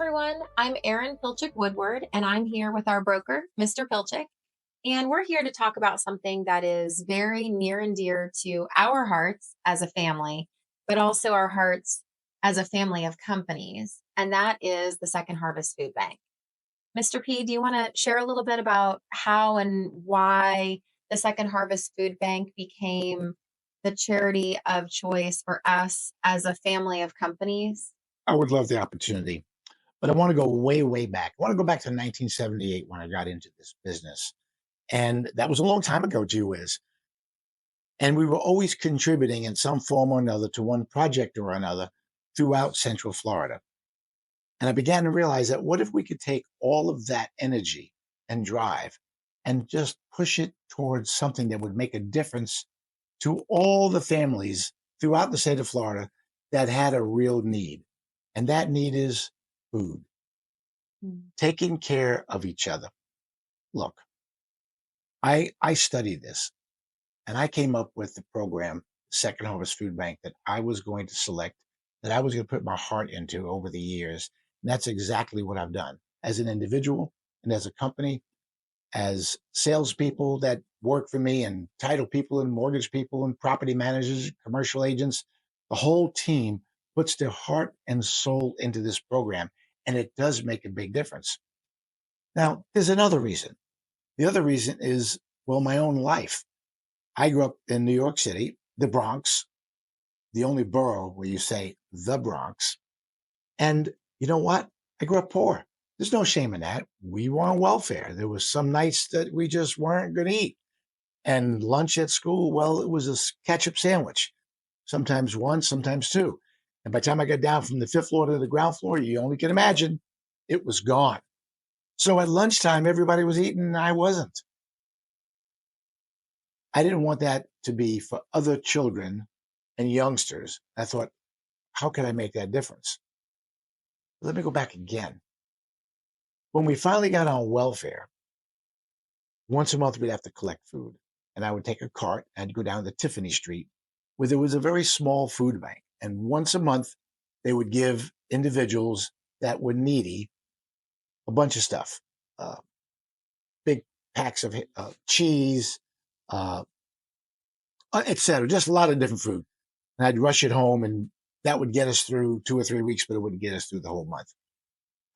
everyone. I'm Erin Pilchick Woodward, and I'm here with our broker, Mr. Pilchick. And we're here to talk about something that is very near and dear to our hearts as a family, but also our hearts as a family of companies. And that is the Second Harvest Food Bank. Mr. P, do you want to share a little bit about how and why the Second Harvest Food Bank became the charity of choice for us as a family of companies? I would love the opportunity, but I want to go way, way back. I want to go back to 1978 when I got into this business. And that was a long time ago, gee whiz. And we were always contributing in some form or another to one project or another throughout Central Florida. And I began to realize that what if we could take all of that energy and drive and just push it towards something that would make a difference to all the families throughout the state of Florida that had a real need. And that need is food, taking care of each other. Look, I studied this and I came up with the program, Second Harvest Food Bank, that I was going to select, that I was going to put my heart into over the years. And that's exactly what I've done as an individual and as a company, as salespeople that work for me, and title people and mortgage people and property managers, commercial agents. The whole team puts their heart and soul into this program, and it does make a big difference. Now, there's another reason. The other reason is, well, my own life. I grew up in New York City, the Bronx, the only borough where you say the Bronx. And you know what? I grew up poor. There's no shame in that. We were on welfare. There was some nights that we just weren't going to eat. And lunch at school, well, it was a ketchup sandwich, sometimes one, sometimes two. And by the time I got down from the fifth floor to the ground floor, you only can imagine, it was gone. So at lunchtime, everybody was eating and I wasn't. I didn't want that to be for other children and youngsters. I thought, how can I make that difference? Let me go back again. When we finally got on welfare, once a month we'd have to collect food. And I would take a cart and go down to Tiffany Street, where there was a very small food bank. And once a month, they would give individuals that were needy a bunch of stuff, uh, big packs of cheese, uh, etc. Just a lot of different food. And I'd rush it home, and that would get us through 2 or 3 weeks, but it wouldn't get us through the whole month.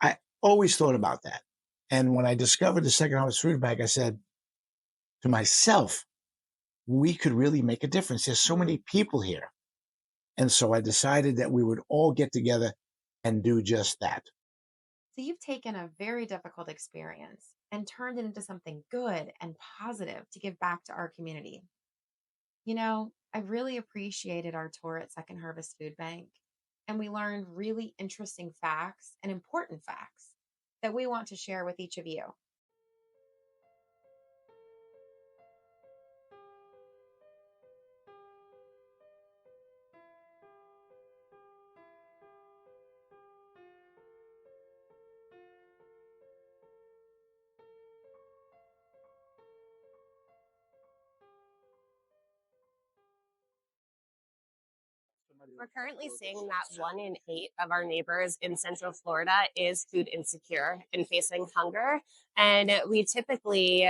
I always thought about that. And when I discovered the Second Harvest Food Bank, I said to myself, we could really make a difference. There's so many people here. And so I decided that we would all get together and do just that. So you've taken a very difficult experience and turned it into something good and positive to give back to our community. I really appreciated our tour at Second Harvest Food Bank, and we learned really interesting facts and important facts that we want to share with each of you. We're currently seeing that 1 in 8 of our neighbors in Central Florida is food insecure and facing hunger. And we typically,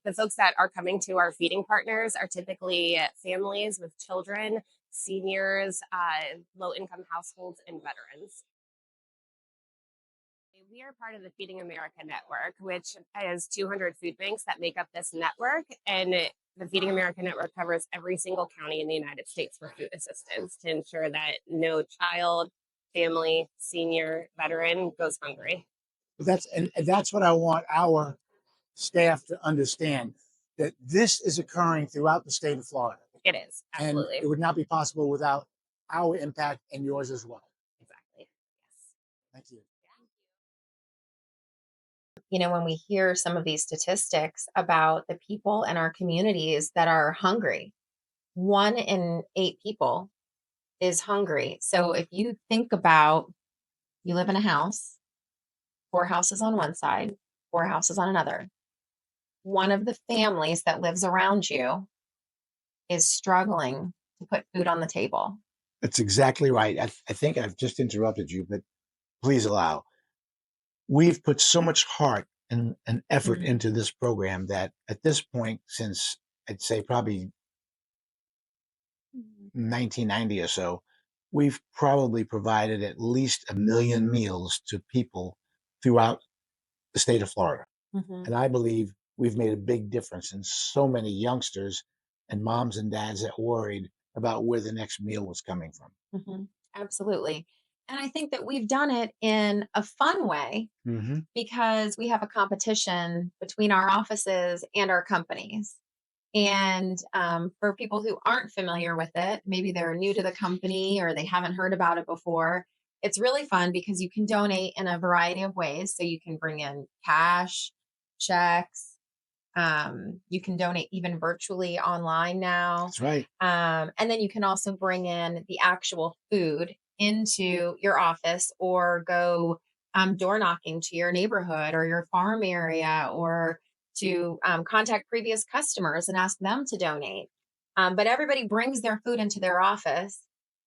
the folks that are coming to our feeding partners are typically families with children, seniors, low income households, and veterans. We are part of the Feeding America Network, which is 200 food banks that make up this network. And the Feeding America Network covers every single county in the United States for food assistance to ensure that no child, family, senior, veteran goes hungry. And that's what I want our staff to understand, that this is occurring throughout the state of Florida. It is, absolutely. And it would not be possible without our impact and yours as well. Exactly. Yes. Thank you. When we hear some of these statistics about the people in our communities that are hungry, 1 in 8 people is hungry. So if you think about, you live in a house, 4 houses on one side, 4 houses on another. One of the families that lives around you is struggling to put food on the table. That's exactly right. I think I've just interrupted you, but please allow. we've put so much heart and effort Mhm. into this program that at this point, since I'd say probably 1990 or so, we've probably provided at least 1 million meals to people throughout the state of Florida. Mhm. And I believe we've made a big difference in so many youngsters and moms and dads that worried about where the next meal was coming from. Mhm. Absolutely. And I think that we've done it in a fun way Hmm. because we have a competition between our offices and our companies. And for people who aren't familiar with it, maybe they're new to the company or they haven't heard about it before, it's really fun because you can donate in a variety of ways. So you can bring in cash, checks, you can donate even virtually online now. That's right. And then you can also bring in the actual food into your office or go door knocking to your neighborhood or your farm area or to contact previous customers and ask them to donate. But everybody brings their food into their office.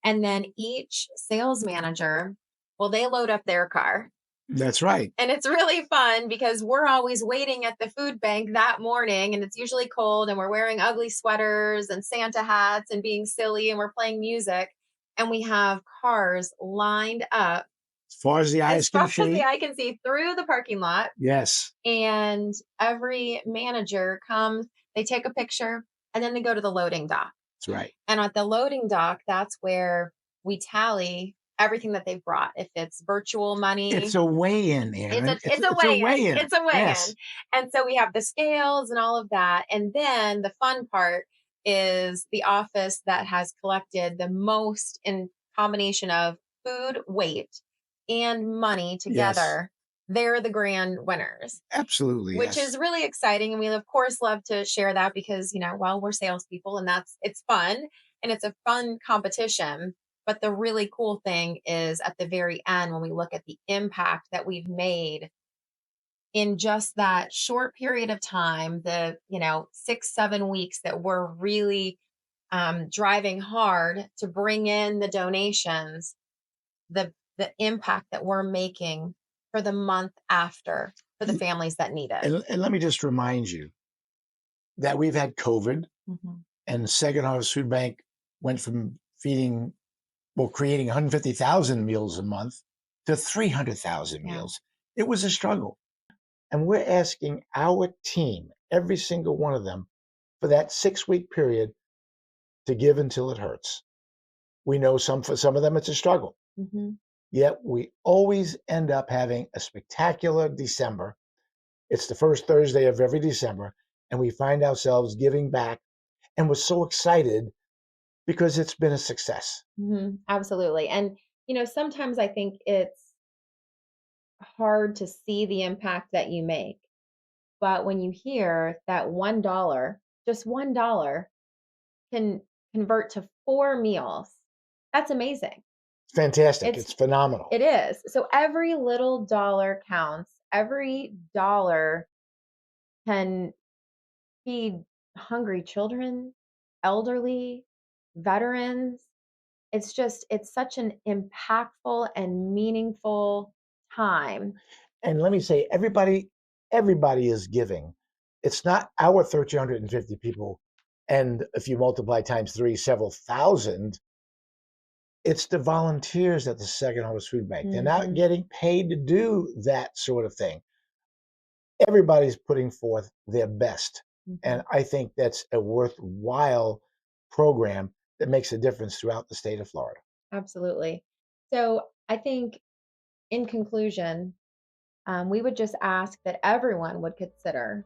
And then each sales manager, well, they load up their car That's right. and it's really fun because we're always waiting at the food bank that morning and it's usually cold and we're wearing ugly sweaters and Santa hats and being silly and we're playing music. And we have cars lined up As far as the as eyes can far as the see, eye can see through the parking lot. yes, And every manager comes, they take a picture, and then they go to the loading dock. that's right. And at the loading dock, that's where we tally everything that they've brought. If it's virtual money, It's a weigh-in, it's a Aaron. it's a It's a weigh-in. weigh-in. It's a weigh-in. Yes, And so we have the scales and all of that. And then the fun part is the office that has collected the most in combination of food weight and money yes, together. They're the grand winners, absolutely, which yes. is really exciting. And we of course love to share that because, well, we're salespeople and it's fun and it's a fun competition. But the really cool thing is at the very end, when we look at the impact that we've made in just that short period of time, the, 6, 7 weeks that we're really driving hard to bring in the donations, the impact that we're making for the month after for the families that need it. And let me just remind you that we've had COVID, Mhm. and Second Harvest Food Bank went from creating 150,000 meals a month to 300,000 Yeah. meals. It was a struggle. And we're asking our team, every single one of them, for that 6 week period to give until it hurts. We know for some of them it's a struggle, Mhm. yet we always end up having a spectacular December. It's the first Thursday of every December, and we find ourselves giving back, and we're so excited because it's been a success. Absolutely. And, sometimes I think it's hard to see the impact that you make. But when you hear that $1, just $1 can convert to 4 meals, that's amazing. Fantastic. It's It's phenomenal. it is. So every little dollar counts. Every dollar can feed hungry children, elderly, veterans. It's such an impactful and meaningful time. And let me say, everybody is giving. It's not our 1,350 people, and if you multiply times three, several thousand. It's the volunteers at the Second Harvest Food Bank. They're not Mhm. getting paid to do that sort of thing. Everybody's putting forth their best, and Mhm. I think that's a worthwhile program that makes a difference throughout the state of Florida. Absolutely. So I think in conclusion, we would just ask that everyone would consider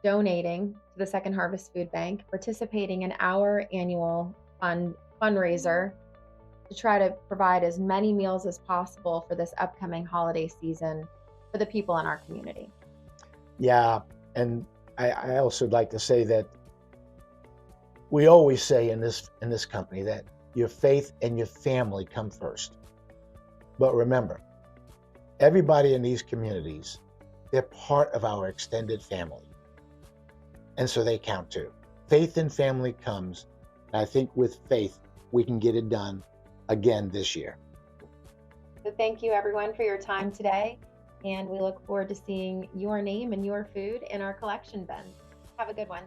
donating to the Second Harvest Food Bank, participating in our annual fundraiser to try to provide as many meals as possible for this upcoming holiday season for the people in our community. Yeah, and I also would like to say that we always say in this company that your faith and your family come first. But remember, everybody in these communities, they're part of our extended family. And so they count too. Faith and family comes. And I think with faith, we can get it done again this year. So thank you everyone for your time today. And we look forward to seeing your name and your food in our collection bin. Have a good one.